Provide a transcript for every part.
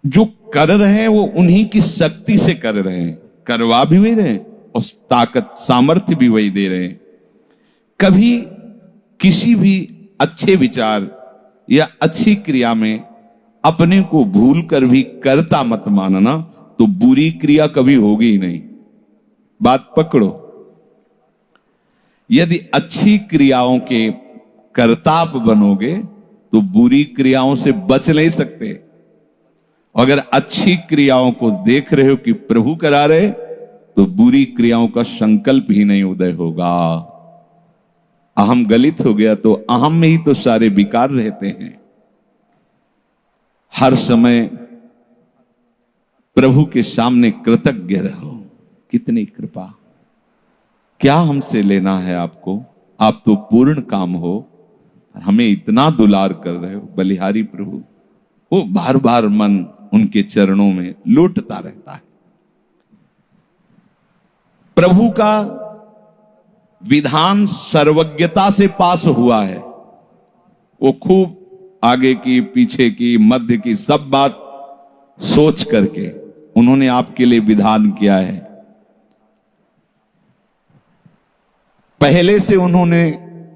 जो कर रहे हैं वो उन्हीं की शक्ति से कर रहे हैं, करवा भी वही रहे हैं और ताकत सामर्थ्य भी वही दे रहे हैं। कभी किसी भी अच्छे विचार या अच्छी क्रिया में अपने को भूल कर भी करता मत मानना, तो बुरी क्रिया कभी होगी ही नहीं। बात पकड़ो। यदि अच्छी क्रियाओं के कर्ता आप बनोगे तो बुरी क्रियाओं से बच नहीं सकते। अगर अच्छी क्रियाओं को देख रहे हो कि प्रभु करा रहे, तो बुरी क्रियाओं का संकल्प ही नहीं उदय होगा। अहम गलित हो गया तो अहम में ही तो सारे विकार रहते हैं। हर समय प्रभु के सामने कृतज्ञ रहो। कितनी कृपा, क्या हमसे लेना है आपको, आप तो पूर्ण काम हो, हमें इतना दुलार कर रहे हो। बलिहारी प्रभु, वो बार बार मन उनके चरणों में लौटता रहता है। प्रभु का विधान सर्वज्ञता से पास हुआ है। वो खूब आगे की, पीछे की, मध्य की सब बात सोच करके उन्होंने आपके लिए विधान किया है। पहले से उन्होंने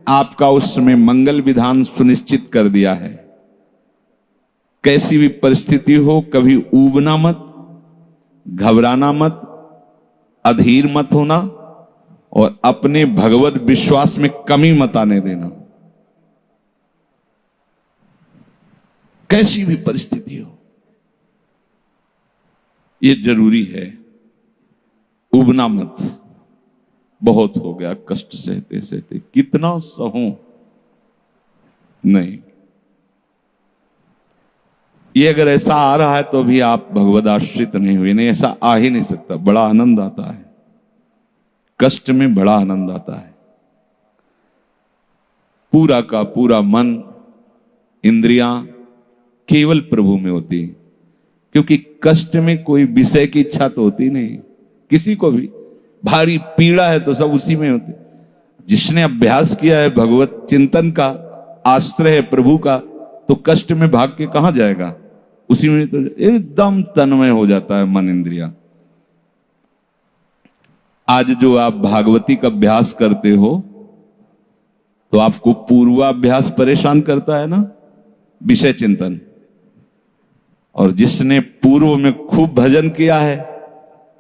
आपका उस समय मंगल विधान सुनिश्चित कर दिया है। कैसी भी परिस्थिति हो, कभी ऊबना मत, घबराना मत, अधीर मत होना और अपने भगवत विश्वास में कमी मत आने देना। कैसी भी परिस्थिति हो, यह जरूरी है। उबना मत। बहुत हो गया कष्ट सहते सहते, कितना सहूं, नहीं। ये अगर ऐसा आ रहा है तो भी आप भगवद आश्रित नहीं हुए। नहीं, ऐसा आ ही नहीं सकता। बड़ा आनंद आता है, कष्ट में बड़ा आनंद आता है। पूरा का पूरा मन, इंद्रियां केवल प्रभु में होती, क्योंकि कष्ट में कोई विषय की इच्छा तो होती नहीं किसी को भी। भारी पीड़ा है तो सब उसी में होते। जिसने अभ्यास किया है भगवत चिंतन का, आश्रय है प्रभु का, तो कष्ट में भाग के कहां जाएगा, उसी में तो एकदम तन्मय हो जाता है मन, इंद्रिया। आज जो आप भागवती का अभ्यास करते हो तो आपको पूर्वाभ्यास परेशान करता है ना, विषय चिंतन। और जिसने पूर्व में खूब भजन किया है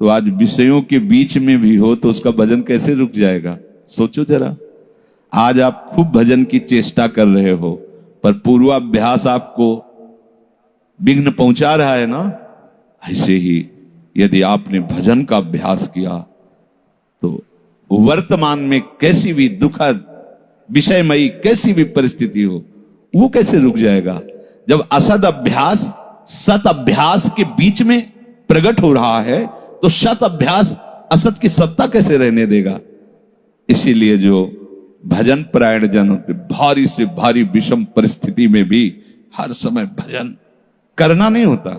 तो आज विषयों के बीच में भी हो तो उसका भजन कैसे रुक जाएगा। सोचो जरा, आज आप खूब भजन की चेष्टा कर रहे हो पर पूर्वाभ्यास आपको विघ्न पहुंचा रहा है ना। ऐसे ही यदि आपने भजन का अभ्यास किया तो वर्तमान में कैसी भी दुखद विषयमयी कैसी भी परिस्थिति हो, वो कैसे रुक जाएगा। जब असद अभ्यास सत अभ्यास के बीच में प्रकट हो रहा है तो सत अभ्यास असत की सत्ता कैसे रहने देगा। इसीलिए जो भजन परायण जन होते, भारी से भारी विषम परिस्थिति में भी हर समय भजन करना नहीं होता,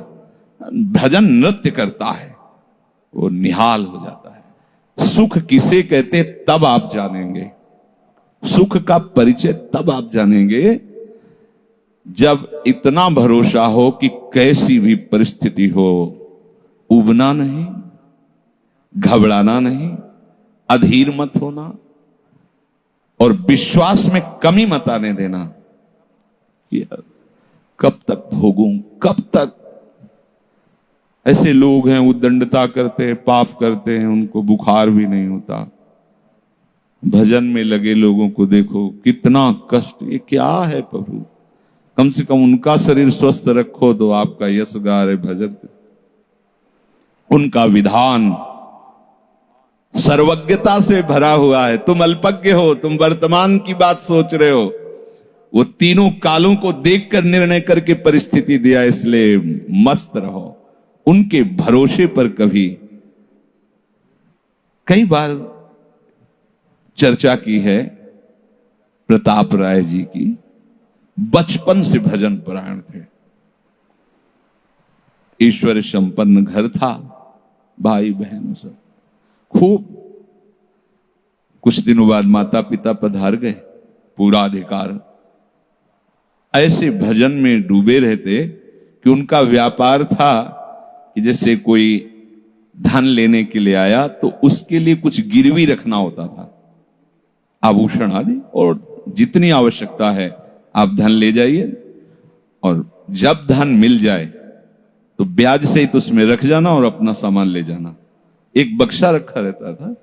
भजन नृत्य करता है, वो निहाल हो जाता है। सुख किसे कहते तब आप जानेंगे, सुख का परिचय तब आप जानेंगे जब इतना भरोसा हो कि कैसी भी परिस्थिति हो, उबना नहीं, घबराना नहीं, अधीर मत होना और विश्वास में कमी मत आने देना। यार कब तक भोगूं, कब तक। ऐसे लोग हैं उद्दंडता करते हैं, पाप करते हैं, उनको बुखार भी नहीं होता। भजन में लगे लोगों को देखो कितना कष्ट। ये क्या है प्रभु, कम से कम उनका शरीर स्वस्थ रखो तो आपका यश गा रहे भजन। उनका विधान सर्वज्ञता से भरा हुआ है। तुम अल्पज्ञ हो, तुम वर्तमान की बात सोच रहे हो। वो तीनों कालों को देखकर निर्णय करके परिस्थिति दिया, इसलिए मस्त रहो उनके भरोसे पर। कभी कई बार चर्चा की है प्रताप राय जी की, बचपन से भजन परायण थे, ईश्वर संपन्न घर था, भाई बहन सब खूब। कुछ दिनों बाद माता पिता पधार गए, पूरा अधिकार। ऐसे भजन में डूबे रहते कि उनका व्यापार था कि जैसे कोई धन लेने के लिए आया तो उसके लिए कुछ गिरवी रखना होता था, आभूषण आदि, और जितनी आवश्यकता है आप धन ले जाइए, और जब धन मिल जाए तो ब्याज सहित उसमें रख जाना और अपना सामान ले जाना। एक बक्सा रखा रहता था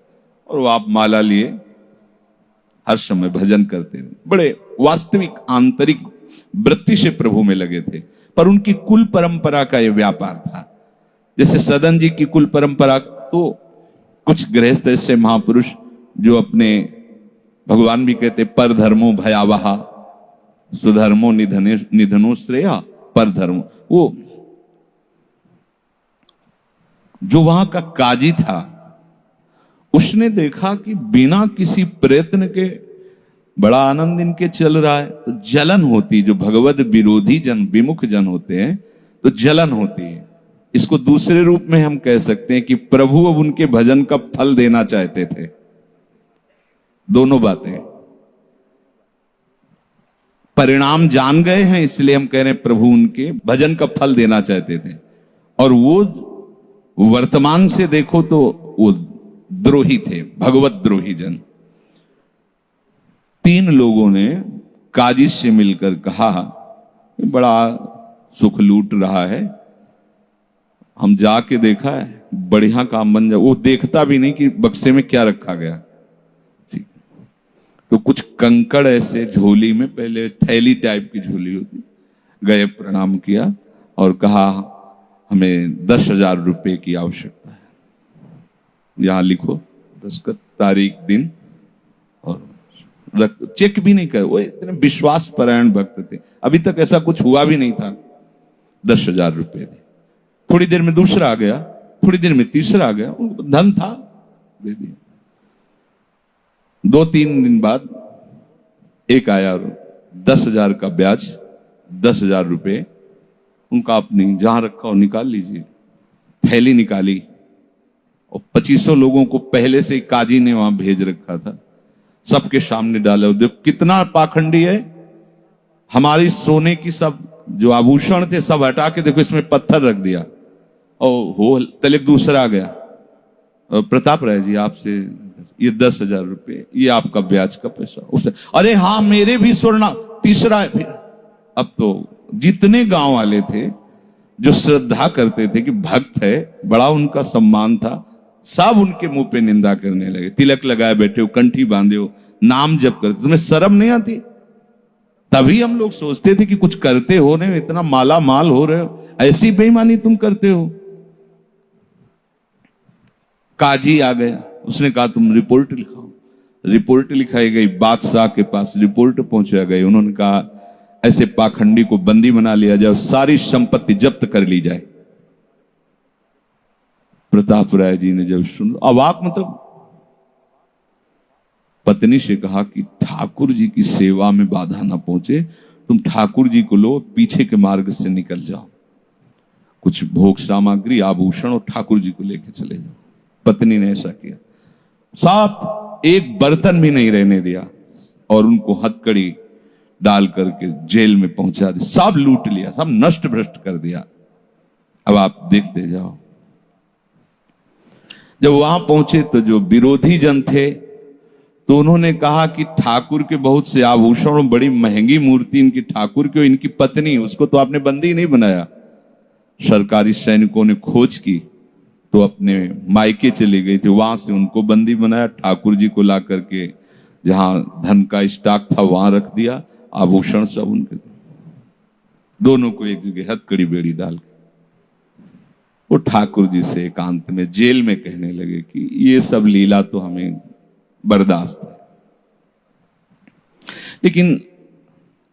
और वो आप माला लिए हर समय भजन करते रहे। बड़े वास्तविक आंतरिक वृत्ति से प्रभु में लगे थे। पर उनकी कुल परंपरा का यह व्यापार था। जैसे सदन जी की कुल परंपरा, तो कुछ गृहस्थ ऐसे महापुरुष जो अपने, भगवान भी कहते पर धर्मो भयावहा सुधर्मो निधनो श्रेया, पर धर्म, वो जो वहां का काजी था उसने देखा कि बिना किसी प्रयत्न के बड़ा आनंद इनके चल रहा है, तो जलन होती, जो भगवत विरोधी जन, विमुख जन होते हैं तो जलन होती है। इसको दूसरे रूप में हम कह सकते हैं कि प्रभु अब उनके भजन का फल देना चाहते थे। दोनों बातें, परिणाम जान गए हैं इसलिए हम कह रहे हैं प्रभु उनके भजन का फल देना चाहते थे, और वो वर्तमान से देखो तो वो द्रोही थे, भगवत द्रोही जन। 3 लोगों ने काजी से मिलकर कहा बड़ा सुख लूट रहा है, हम जाके देखा है, बढ़िया काम बन जाए। वो देखता भी नहीं कि बक्से में क्या रखा गया। ठीक, तो कुछ कंकड़ ऐसे झोली में, पहले थैली टाइप की झोली होती, गए, प्रणाम किया और कहा हमें 10,000 रुपए की आवश्यकता है, यहां लिखो दस्तखत, तारीख, दिन, और चेक भी नहीं कर। वो इतने विश्वास परायण भक्त थे, अभी तक ऐसा कुछ हुआ भी नहीं था। 10,000 रुपए दे। थोड़ी देर में दूसरा आ गया, थोड़ी देर में तीसरा आ गया, उनको धन था, दे दिया। 2-3 दिन बाद एक आया और 10,000 का ब्याज, 10,000 रुपए उनका, अपनी जहां रखा हो निकाल लीजिए। थैली निकाली और 2500 लोगों को पहले से काजी ने वहां भेज रखा था, सबके सामने डाला। देखो कितना पाखंडी है, हमारी सोने की सब जो आभूषण थे सब हटा के देखो इसमें पत्थर रख दिया, और हो तले दूसरा आ गया, प्रताप राय जी आपसे ये 10,000 रुपए, ये आपका ब्याज का पैसा। उसे अरे हाँ मेरे भी स्वर्ण, तीसरा है। फिर अब तो जितने गांव वाले थे जो श्रद्धा करते थे कि भक्त है, बड़ा उनका सम्मान था, सब उनके मुंह पे निंदा करने लगे। तिलक लगाए बैठे हो, कंठी बांधे हो, नाम जप करते, तुम्हें शर्म नहीं आती? तभी हम लोग सोचते थे कि कुछ करते हो रहे हो, इतना माला माल हो रहे हो, ऐसी बेईमानी तुम करते हो। काजी आ गया, उसने कहा तुम रिपोर्ट लिखाओ। रिपोर्ट लिखाई गई, बादशाह के पास रिपोर्ट पहुंचा गई। उन्होंने कहा ऐसे पाखंडी को बंदी बना लिया जाए, सारी संपत्ति जब्त कर ली जाए। प्रताप राय जी ने जब सुना, अवाक, मतलब पत्नी से कहा कि ठाकुर जी की सेवा में बाधा ना पहुंचे, तुम ठाकुर जी को लो, पीछे के मार्ग से निकल जाओ, कुछ भोग सामग्री, आभूषण और ठाकुर जी को लेके चले जाओ। पत्नी ने ऐसा किया, साफ एक बर्तन भी नहीं रहने दिया और उनको हथकड़ी डाल करके जेल में पहुंचा दिया, सब लूट लिया, सब नष्ट भ्रष्ट कर दिया। अब आप देखते जाओ। जब वहां पहुंचे तो जो विरोधी जन थे तो उन्होंने कहा कि ठाकुर के बहुत से आभूषण, बड़ी महंगी मूर्ति इनकी ठाकुर की, इनकी पत्नी, उसको तो आपने बंदी नहीं बनाया। सरकारी सैनिकों ने खोज की तो अपने मायके चली गई थी, वहां से उनको बंदी बनाया, ठाकुर जी को ला करके जहां धन का स्टॉक था वहां रख दिया, आभूषण सब उनके, दोनों को एक जगह हथकड़ी बेड़ी डाल के वो ठाकुर जी से एकांत में जेल में कहने लगे कि ये सब लीला तो हमें बर्दाश्त है, लेकिन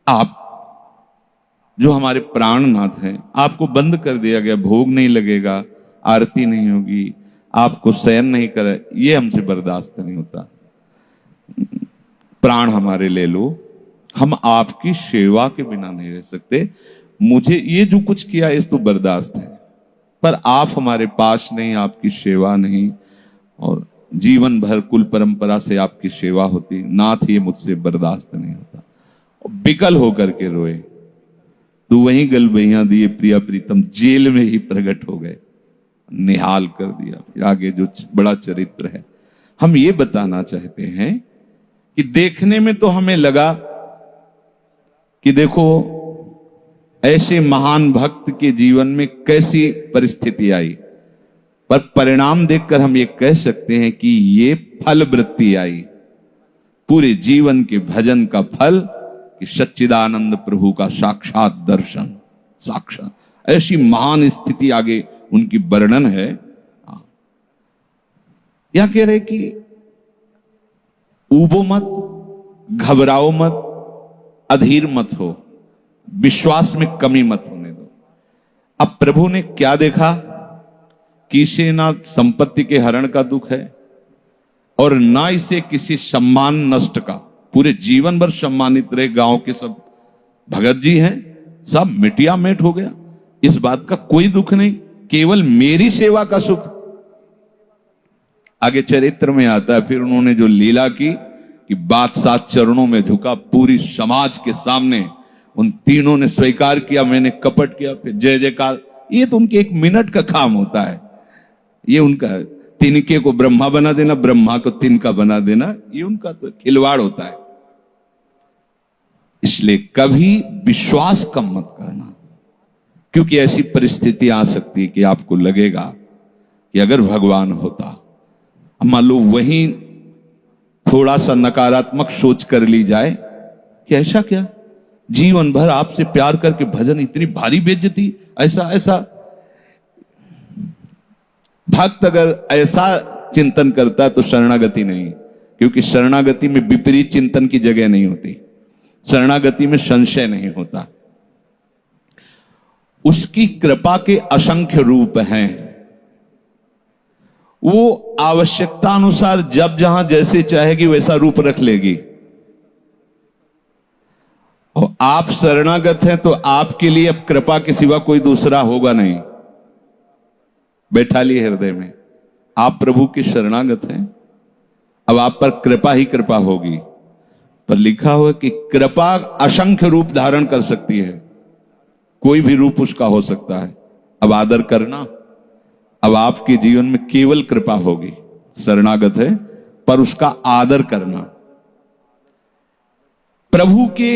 आप जो हमारे प्राणनाथ हैं, आपको बंद कर दिया गया, भोग नहीं लगेगा, आरती नहीं होगी, आपको शयन नहीं करे, ये हमसे बर्दाश्त नहीं होता। प्राण हमारे ले लो, हम आपकी सेवा के बिना नहीं रह सकते। मुझे ये जो कुछ किया इस तो बर्दाश्त है, पर आप हमारे पास नहीं, आपकी सेवा नहीं, और जीवन भर कुल परंपरा से आपकी सेवा होती, नाथ ये मुझसे बर्दाश्त नहीं होता। विकल होकर के रोए। तो वहीं गलबैया दिए प्रिया प्रीतम जेल में ही प्रकट हो गए, निहाल कर दिया। फिर आगे जो बड़ा चरित्र है, हम ये बताना चाहते हैं कि देखने में तो हमें लगा कि देखो ऐसे महान भक्त के जीवन में कैसी परिस्थिति आई, पर परिणाम देखकर हम ये कह सकते हैं कि ये फल वृत्ति आई, पूरे जीवन के भजन का फल कि सच्चिदानंद प्रभु का साक्षात दर्शन, साक्षात ऐसी महान स्थिति आगे उनकी वर्णन है। या कह रहे कि ऊबो मत, घबराओ मत, अधीर मत हो, विश्वास में कमी मत होने दो। अब प्रभु ने क्या देखा कि इसे ना संपत्ति के हरण का दुख है और ना इसे किसी सम्मान नष्ट का, पूरे जीवन भर सम्मानित रहे, गांव के सब भगत जी हैं, सब मिटिया मेट हो गया, इस बात का कोई दुख नहीं, केवल मेरी सेवा का सुख। आगे चरित्र में आता है फिर उन्होंने जो लीला की कि बादशाह चरणों में झुका, पूरी समाज के सामने उन तीनों ने स्वीकार किया मैंने कपट किया, फिर जय जयकार। ये तो उनके एक मिनट का काम होता है, ये उनका तिनके को ब्रह्मा बना देना, ब्रह्मा को तिनका बना देना, ये उनका तो खिलवाड़ होता है। इसलिए कभी विश्वास कम मत करना, क्योंकि ऐसी परिस्थिति आ सकती है कि आपको लगेगा कि अगर भगवान होता, मान लो वहीं थोड़ा सा नकारात्मक सोच कर ली जाए कि ऐसा क्या, जीवन भर आपसे प्यार करके भजन, इतनी भारी बेइज्जती, ऐसा ऐसा। भक्त अगर ऐसा चिंतन करता है तो शरणागति नहीं, क्योंकि शरणागति में विपरीत चिंतन की जगह नहीं होती, शरणागति में संशय नहीं होता। उसकी कृपा के असंख्य रूप हैं, वो आवश्यकता अनुसार जब जहां जैसे चाहेगी वैसा रूप रख लेगी। और आप शरणागत हैं तो आपके लिए अब कृपा के सिवा कोई दूसरा होगा नहीं। बैठा लिए हृदय में, आप प्रभु के शरणागत हैं, अब आप पर कृपा ही कृपा होगी। पर लिखा हुआ कि कृपा असंख्य रूप धारण कर सकती है, कोई भी रूप उसका हो सकता है। अब आदर करना, अब आपके जीवन में केवल कृपा होगी, शरणागत है पर उसका आदर करना। प्रभु के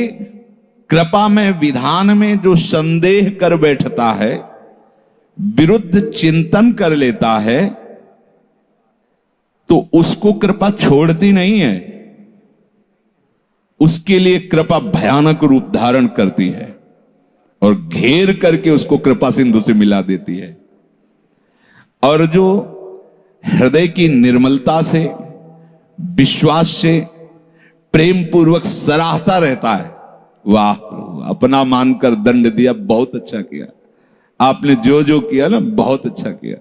कृपा में, विधान में जो संदेह कर बैठता है, विरुद्ध चिंतन कर लेता है, तो उसको कृपा छोड़ती नहीं है, उसके लिए कृपा भयानक रूप धारण करती है और घेर करके उसको कृपा सिंधु से मिला देती है। और जो हृदय की निर्मलता से, विश्वास से, प्रेम पूर्वक सराहता रहता है, वाह अपना मानकर दंड दिया, बहुत अच्छा किया आपने, जो जो किया ना बहुत अच्छा किया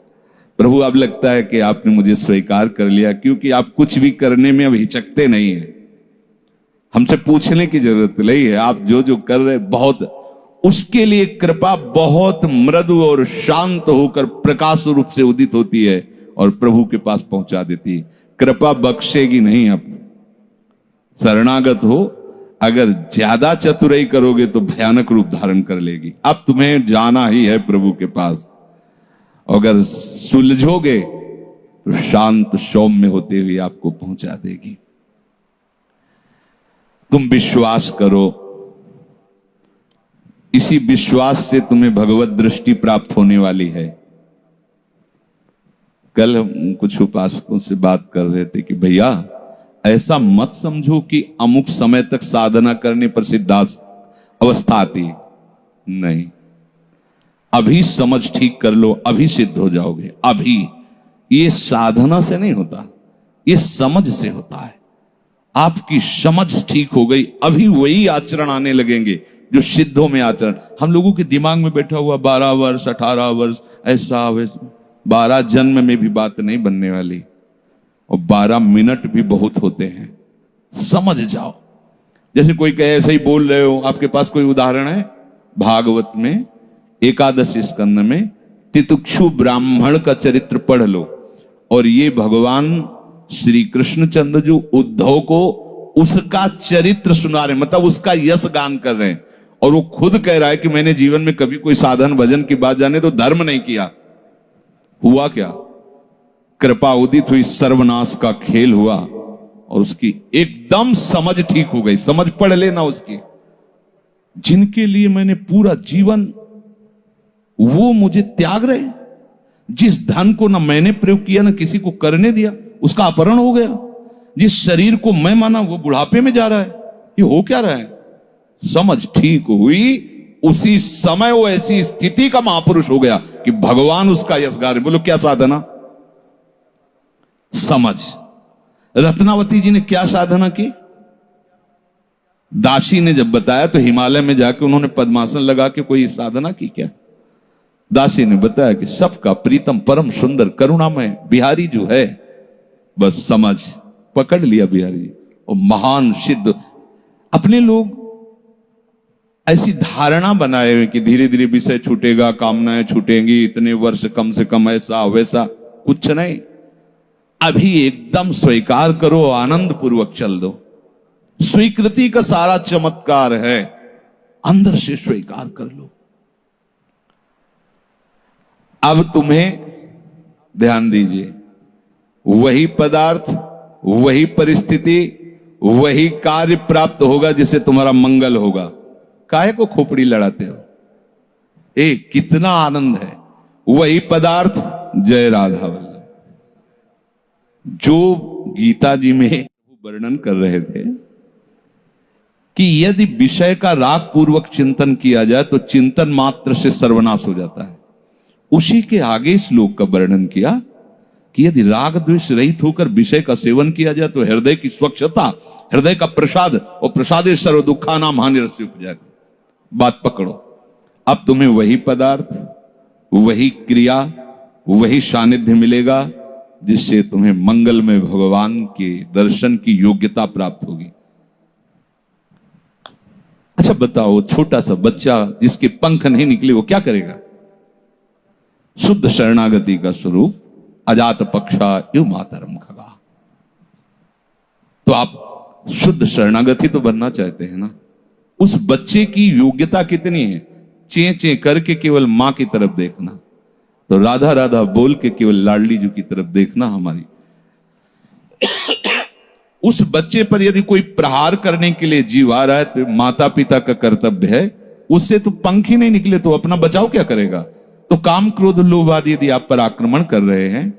प्रभु। अब लगता है कि आपने मुझे स्वीकार कर लिया, क्योंकि आप कुछ भी करने में अब हिचकते नहीं है, हमसे पूछने की जरूरत नहीं है, आप जो जो कर रहे बहुत। उसके लिए कृपा बहुत मृदु और शांत होकर प्रकाश रूप से उदित होती है और प्रभु के पास पहुंचा देती है। कृपा बख्शेगी नहीं। आप शरणागत हो, अगर ज्यादा चतुराई करोगे तो भयानक रूप धारण कर लेगी। अब तुम्हें जाना ही है प्रभु के पास, अगर सुलझोगे तो शांत सौम्य होते हुए आपको पहुंचा देगी। तुम विश्वास करो, इसी विश्वास से तुम्हें भगवत दृष्टि प्राप्त होने वाली है। कल हम कुछ उपासकों से बात कर रहे थे कि भैया ऐसा मत समझो कि अमुक समय तक साधना करने पर सिद्धार्थ अवस्था आती, नहीं, अभी समझ ठीक कर लो, अभी सिद्ध हो जाओगे। अभी ये साधना से नहीं होता, ये समझ से होता है। आपकी समझ ठीक हो गई, अभी वही आचरण आने लगेंगे जो सिद्धों में आचरण। हम लोगों के दिमाग में बैठा हुआ 12 वर्ष 18 वर्ष ऐसा वैसा, 12 जन्म में भी बात नहीं बनने वाली, और 12 मिनट भी बहुत होते हैं। समझ जाओ, जैसे कोई कहे ऐसे ही बोल रहे हो। आपके पास कोई उदाहरण है? भागवत में 11 स्कंद में तितिक्षु ब्राह्मण का चरित्र पढ़ लो, और ये भगवान श्री कृष्णचंद्र जो उद्धव को उसका चरित्र सुना रहे, मतलब उसका यश गान कर रहे हैं। और वो खुद कह रहा है कि मैंने जीवन में कभी कोई साधन भजन की बात जाने तो धर्म नहीं किया। हुआ क्या? कृपा उदित हुई, सर्वनाश का खेल हुआ और उसकी एकदम समझ ठीक हो गई। समझ पढ़ लेना उसकी। जिनके लिए मैंने पूरा जीवन, वो मुझे त्याग रहे। जिस धन को ना मैंने प्रयोग किया ना किसी को करने दिया, उसका अपहरण हो गया। जिस शरीर को मैं माना वो बुढ़ापे में जा रहा है। ये हो क्या रहा है? समझ ठीक हुई, उसी समय वो ऐसी स्थिति का महापुरुष हो गया कि भगवान उसका यशगार। बोलो क्या साधना? समझ। रत्नावती जी ने क्या साधना की? दासी ने जब बताया तो हिमालय में जाके उन्होंने पद्मासन लगा के कोई साधना की क्या? दासी ने बताया कि सबका प्रीतम परम सुंदर करुणामय बिहारी जो है, बस समझ पकड़ लिया बिहारी जी। और महान सिद्ध। अपने लोग ऐसी धारणा बनाए हुए कि धीरे धीरे विषय छूटेगा, कामनाएं छूटेंगी, इतने वर्ष कम से कम, ऐसा वैसा। कुछ नहीं, अभी एकदम स्वीकार करो, आनंद पूर्वक चल दो। स्वीकृति का सारा चमत्कार है, अंदर से स्वीकार कर लो। अब तुम्हें ध्यान दीजिए, वही पदार्थ, वही परिस्थिति, वही कार्य प्राप्त होगा जिससे तुम्हारा मंगल होगा। काहे को खोपड़ी लड़ाते हो? कितना आनंद है। वही पदार्थ, जय राधा वल्लभ। जो गीता जी में वर्णन कर रहे थे कि यदि विषय का राग पूर्वक चिंतन किया जाए तो चिंतन मात्र से सर्वनाश हो जाता है, उसी के आगे श्लोक का वर्णन किया कि यदि राग द्वेष रहित होकर विषय का सेवन किया जाए तो हृदय की स्वच्छता, हृदय का प्रसाद, और प्रसादे सर्व दुखा नाम हानिरस्य उपजाति। बात पकड़ो। अब तुम्हें वही पदार्थ, वही क्रिया, वही सानिध्य मिलेगा जिससे तुम्हें मंगल में भगवान के दर्शन की योग्यता प्राप्त होगी। अच्छा बताओ, छोटा सा बच्चा जिसके पंख नहीं निकले वो क्या करेगा? शुद्ध शरणागति का स्वरूप अजात पक्षा यु मातरम खगा। तो आप शुद्ध शरणागति तो बनना चाहते हैं ना? उस बच्चे की योग्यता कितनी है? चे चे करके केवल मां की तरफ देखना, तो राधा राधा बोल के केवल लाडली जी की तरफ देखना हमारी। उस बच्चे पर यदि कोई प्रहार करने के लिए जीव आ रहा है तो माता पिता का कर्तव्य है, उससे तो पंख ही नहीं निकले तो अपना बचाव क्या करेगा? तो काम क्रोध लोभ आदि यदि आप पर आक्रमण कर रहे हैं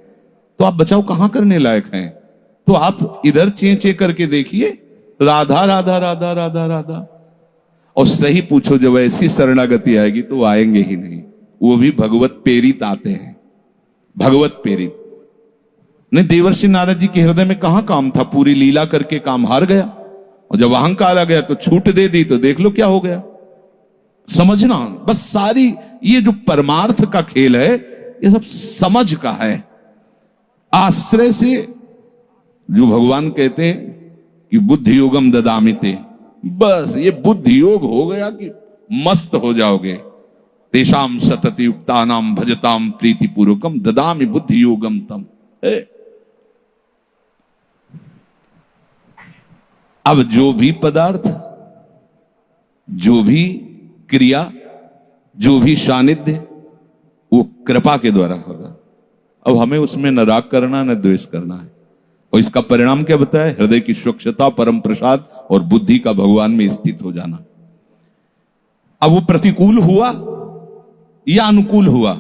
तो आप बचाव कहां करने लायक हैं? तो आप इधर चे चे करके देखिए, राधा राधा राधा राधा राधा। और सही पूछो, जब ऐसी शरणागति आएगी तो आएंगे ही नहीं। वो भी भगवत प्रेरित आते हैं, भगवत प्रेरित। नहीं, देवर्षि नारद जी के हृदय में कहां काम था? पूरी लीला करके काम हार गया, और जब अहंकार आ गया तो छूट दे दी, तो देख लो क्या हो गया। समझना बस। सारी ये जो परमार्थ का खेल है ये सब समझ का है। आश्रय से जो भगवान कहते हैं कि बुद्धि योगम ददामिते, बस ये बुद्धि योग हो गया कि मस्त हो जाओगे। तेषाम सतति युक्तानाम भजताम प्रीति पूर्वकम ददामि बुद्धि योगम तम। अब जो भी पदार्थ, जो भी क्रिया, जो भी सानिध्य, वो कृपा के द्वारा होगा। अब हमें उसमें न राग करना न द्वेष करना है। और इसका परिणाम क्या बताया? हृदय की स्वच्छता, परम प्रसाद और बुद्धि का भगवान में स्थित हो जाना। अब वो प्रतिकूल हुआ या अनुकूल हुआ?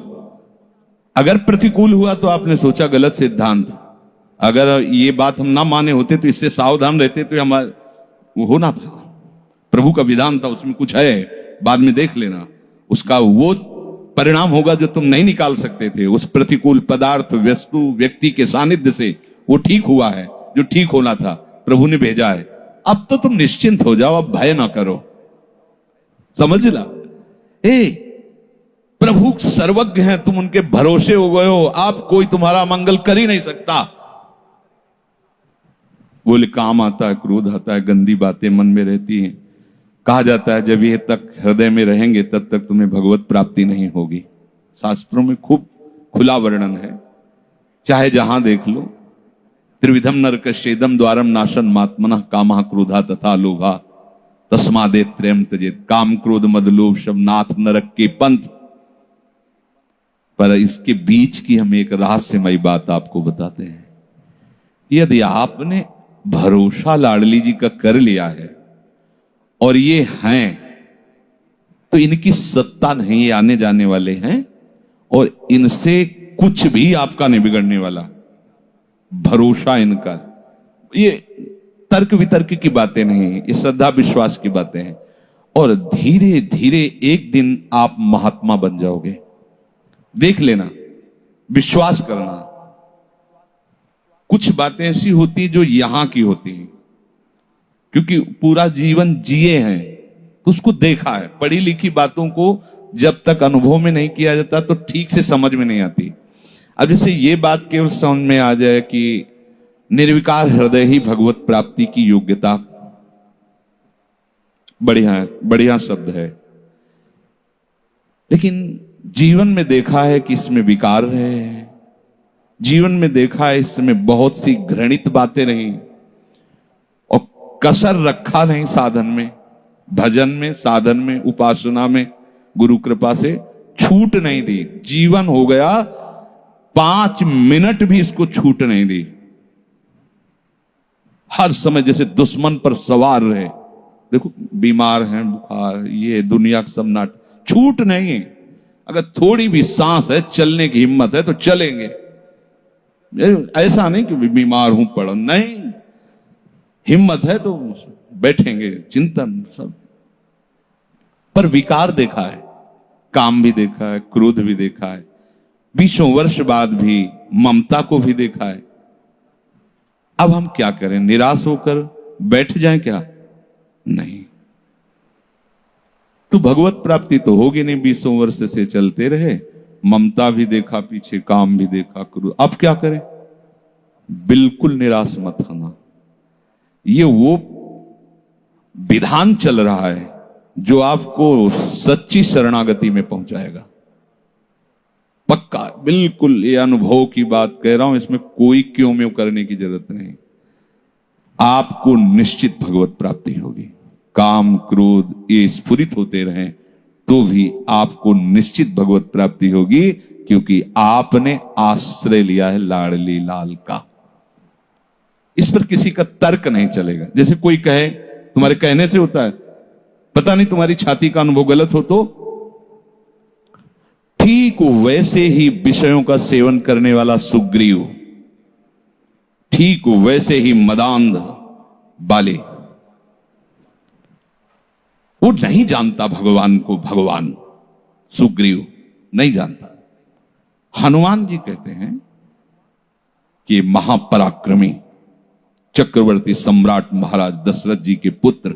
अगर प्रतिकूल हुआ तो आपने सोचा गलत सिद्धांत। अगर ये बात हम ना माने होते तो इससे सावधान रहते तो हमारा वो होना था। प्रभु का विधान था, उसमें कुछ है, बाद में देख लेना। उसका वो परिणाम होगा जो तुम नहीं निकाल सकते थे। उस प्रतिकूल पदार्थ, वस्तु, व्यक्ति के सानिध्य से वो ठीक हुआ है जो ठीक होना था, प्रभु ने भेजा है। अब तो तुम निश्चिंत हो जाओ, अब भय ना करो। समझना? प्रभु सर्वज्ञ हैं, तुम उनके भरोसे हो गए हो। आप कोई तुम्हारा मंगल कर ही नहीं सकता। बोले काम आता है, क्रोध आता है, गंदी बातें मन में रहती हैं। कहा जाता है जब ये तक हृदय में रहेंगे तब तक तुम्हें भगवत प्राप्ति नहीं होगी। शास्त्रों में खूब खुला वर्णन है, चाहे जहां देख लो। त्रिविधम नरकश्चेदम द्वारम नाशन मात्मनः कामः क्रोधा तथा लोभा। तस्मादे त्रयम त्यजेत, काम क्रोध मद लोभ शब नाथ नरक के पंथ। पर इसके बीच की हम एक रहस्यमयी बात आपको बताते हैं। यदि आपने भरोसा लाडली जी का कर लिया है और ये हैं, तो इनकी सत्ता नहीं, ये आने जाने वाले हैं और इनसे कुछ भी आपका नहीं बिगड़ने वाला। भरोसा इनका, ये तर्क वितर्क की बातें नहीं है, ये श्रद्धा विश्वास की बातें हैं। और धीरे धीरे एक दिन आप महात्मा बन जाओगे। देख लेना, विश्वास करना। कुछ बातें ऐसी होती जो यहां की होती हैं, क्योंकि पूरा जीवन जिए हैं तो उसको देखा है। पढ़ी लिखी बातों को जब तक अनुभव में नहीं किया जाता तो ठीक से समझ में नहीं आती। अब जैसे ये बात केवल समझ में आ जाए कि निर्विकार हृदय ही भगवत प्राप्ति की योग्यता, बढ़िया बढ़िया शब्द है, लेकिन जीवन में देखा है कि इसमें विकार है। जीवन में देखा है इसमें बहुत सी घृणित बातें रही और कसर रखा नहीं साधन में, भजन में, साधन में, उपासना में। गुरु कृपा से छूट नहीं दी। जीवन हो गया 5 मिनट भी इसको छूट नहीं दी। हर समय जैसे दुश्मन पर सवार रहे। देखो बीमार हैं, बुखार, ये दुनिया का सब नाट, छूट नहीं है। अगर थोड़ी भी सांस है, चलने की हिम्मत है तो चलेंगे। ऐसा नहीं कि बीमार हूं पड़ा, नहीं, हिम्मत है तो बैठेंगे, चिंतन सब। पर विकार देखा है, काम भी देखा है, क्रोध भी देखा है, 20 वर्ष बाद भी ममता को भी देखा है। अब हम क्या करें? निराश होकर बैठ जाएं क्या? नहीं। तो भगवत प्राप्ति तो होगी नहीं। 20 वर्ष से चलते रहे, ममता भी देखा पीछे, काम भी देखा, क्रोध। अब क्या करें? बिल्कुल निराश मत होना। ये वो विधान चल रहा है जो आपको सच्ची शरणागति में पहुंचाएगा। पक्का, बिल्कुल, ये अनुभव की बात कह रहा हूं, इसमें कोई क्यों में करने की जरूरत नहीं। आपको निश्चित भगवत प्राप्ति होगी। काम क्रोध ये स्फुरित होते रहें तो भी आपको निश्चित भगवत प्राप्ति होगी, क्योंकि आपने आश्रय लिया है लाडली लाल का। इस पर किसी का तर्क नहीं चलेगा। जैसे कोई कहे तुम्हारे कहने से होता है, पता नहीं तुम्हारी छाती का अनुभव गलत हो तो। ठीक वैसे ही विषयों का सेवन करने वाला सुग्रीव, ठीक वैसे ही मदांध बाली, वो नहीं जानता भगवान को। भगवान सुग्रीव नहीं जानता। हनुमान जी कहते हैं कि महापराक्रमी चक्रवर्ती सम्राट महाराज दशरथ जी के पुत्र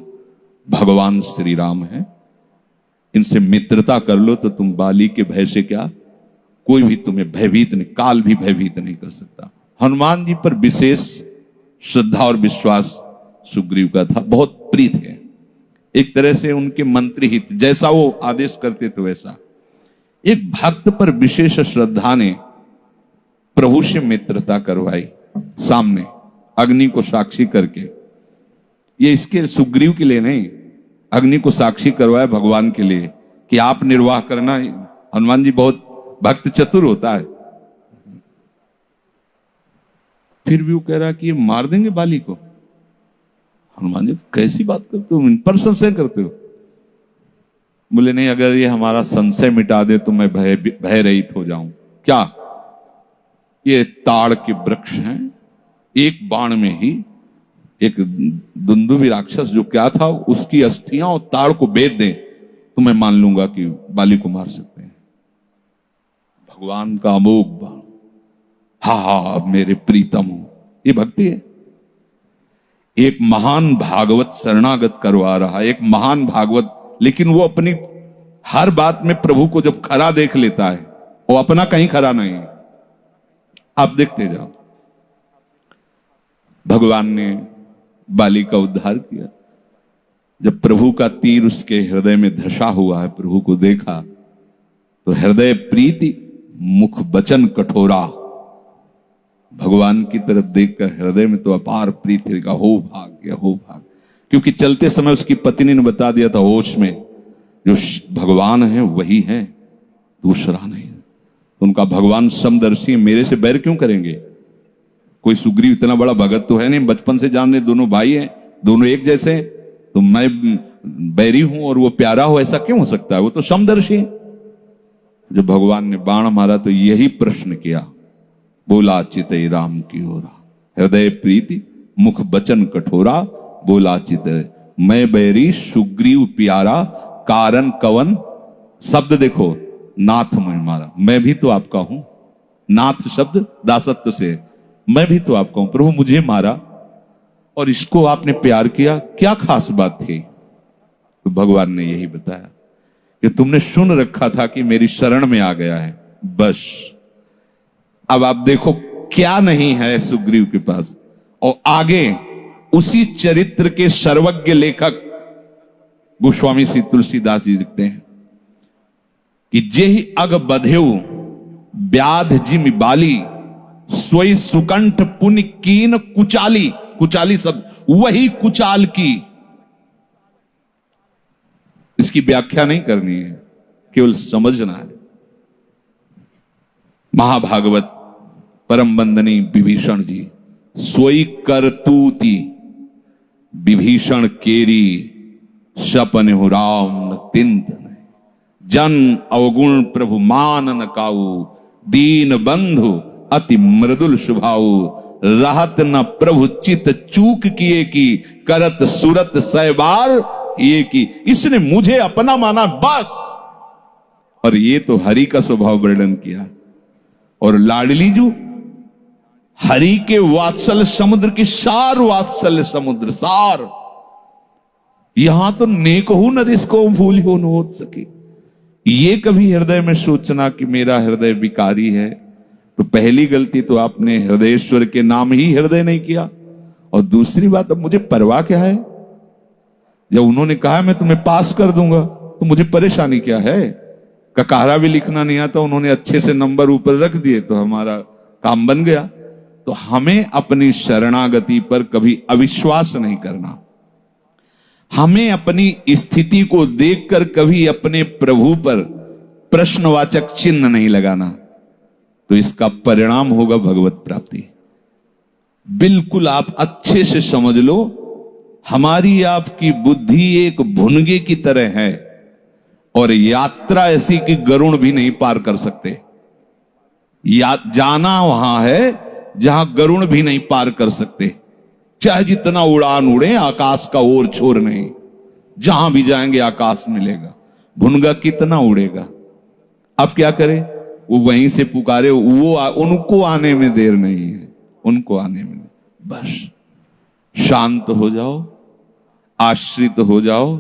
भगवान श्री राम हैं। इनसे मित्रता कर लो तो तुम बाली के भय से क्या, कोई भी तुम्हें भयभीत नहीं, काल भी भयभीत नहीं कर सकता। हनुमान जी पर विशेष श्रद्धा और विश्वास सुग्रीव का था, बहुत प्रीत है। एक तरह से उनके मंत्री हित, जैसा वो आदेश करते थे वैसा। एक भक्त पर विशेष श्रद्धा ने प्रभु से मित्रता करवाई, सामने अग्नि को साक्षी करके। ये इसके सुग्रीव के लिए नहीं, अग्नि को साक्षी करवाया भगवान के लिए कि आप निर्वाह करना। हनुमान जी बहुत भक्त चतुर होता है। फिर भी वो कह रहा कि ये मार देंगे बाली को। हनुमान जी कैसी बात करते हो, इन पर संशय करते हो? बोले नहीं, अगर ये हमारा संशय मिटा दे तो मैं भय रहित हो जाऊं। क्या? ये ताड़ के वृक्ष हैं, एक बाण में ही एक दुंदुभी राक्षस जो क्या था उसकी अस्थियां और ताड़ को बेच दें तो मैं मान लूंगा कि बाली को मार सकते हैं। भगवान का अमोघ बाण, हा मेरे प्रीतम हो, ये भक्ति है। एक महान भागवत शरणागत करवा रहा है, एक महान भागवत, लेकिन वो अपनी हर बात में प्रभु को जब खरा देख लेता है, वो अपना कहीं खरा नहीं है। आप देखते जाओ, भगवान ने बाली का उद्धार किया। जब प्रभु का तीर उसके हृदय में धसा हुआ है, प्रभु को देखा तो हृदय प्रीति, मुख वचन कठोरा। भगवान की तरफ देखकर हृदय में तो अपार प्रीति का हो भाग्य, हो भाग्य। क्योंकि चलते समय उसकी पत्नी ने बता दिया था होश में, जो भगवान है वही है, दूसरा नहीं। उनका भगवान समदर्शी, मेरे से बैर क्यों करेंगे? कोई सुग्रीव इतना बड़ा भगत तो है नहीं, बचपन से जानने, दोनों भाई हैं, दोनों एक जैसे हैं, तो मैं बैरी हूं और वो प्यारा हो, ऐसा क्यों हो सकता है? वो तो समदर्शी है। जब भगवान ने बाण मारा तो यही प्रश्न किया, बोला चितई राम की ओरा, हृदय प्रीति मुख बचन कठोरा, बोला चितई मैं बैरी सुग्रीव प्यारा, कारण कवन। शब्द देखो, नाथ में मारा, मैं भी तो आपका हूं। नाथ शब्द दासत्व से, मैं भी तो आपका हूं, प्रभु मुझे मारा और इसको आपने प्यार किया, क्या खास बात थी? तो भगवान ने यही बताया कि तुमने सुन रखा था कि मेरी शरण में आ गया है, बस। अब आप देखो क्या नहीं है सुग्रीव के पास। और आगे उसी चरित्र के सर्वज्ञ लेखक गोस्वामी श्री तुलसीदास जी लिखते हैं कि जेहि अग बधेउ व्याध जिमि बाली, सोई सुकंठ पुण्य कीन कुचाली। कुचाली शब्द, वही कुचाल की। इसकी व्याख्या नहीं करनी है, केवल समझना है। महाभागवत परम वंदनीय विभीषण जी, सोई करतूती विभीषण केरी, सपन हो राम न तिंत जन अवगुण प्रभु मान न काऊ, दीन बंधु अति मृदुल स्वभाव, रहत न प्रभु चित चूक किए की, करत सुरत सैबार ये की। इसने मुझे अपना माना बस। और ये तो हरि का स्वभाव वर्णन किया। और लाडली जो हरि के वात्सल्य समुद्र की सार, वात्सल्य समुद्र सार। यहां तो नेक हो न रिसको भूल हो न हो सके। ये कभी हृदय में सोचना कि मेरा हृदय विकारी है, तो पहली गलती तो आपने हृदयेश्वर के नाम ही हृदय नहीं किया। और दूसरी बात, अब मुझे परवाह क्या है? जब उन्होंने कहा मैं तुम्हें पास कर दूंगा, तो मुझे परेशानी क्या है? ककारा भी लिखना नहीं आता, उन्होंने अच्छे से नंबर ऊपर रख दिए तो हमारा काम बन गया। तो हमें अपनी शरणागति पर कभी अविश्वास नहीं करना। हमें अपनी स्थिति को देखकर कभी अपने प्रभु पर प्रश्नवाचक चिन्ह नहीं लगाना, तो इसका परिणाम होगा भगवत प्राप्ति। बिल्कुल आप अच्छे से समझ लो, हमारी आपकी बुद्धि एक भुनगे की तरह है और यात्रा ऐसी कि गरुड़ भी नहीं पार कर सकते। जाना वहां है जहां गरुड़ भी नहीं पार कर सकते। चाहे जितना उड़ान उड़े, आकाश का ओर छोर नहीं। जहां भी जाएंगे आकाश मिलेगा, भुनगा कितना उड़ेगा। अब क्या करे? वो वहीं से पुकारे, वो उनको आने में देर नहीं है, उनको आने में। बस शांत हो जाओ, आश्रित हो जाओ,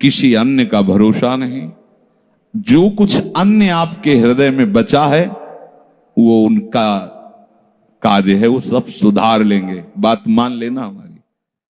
किसी अन्य का भरोसा नहीं। जो कुछ अन्य आपके हृदय में बचा है वो उनका कार्य है, वो सब सुधार लेंगे। बात मान लेना हमारी।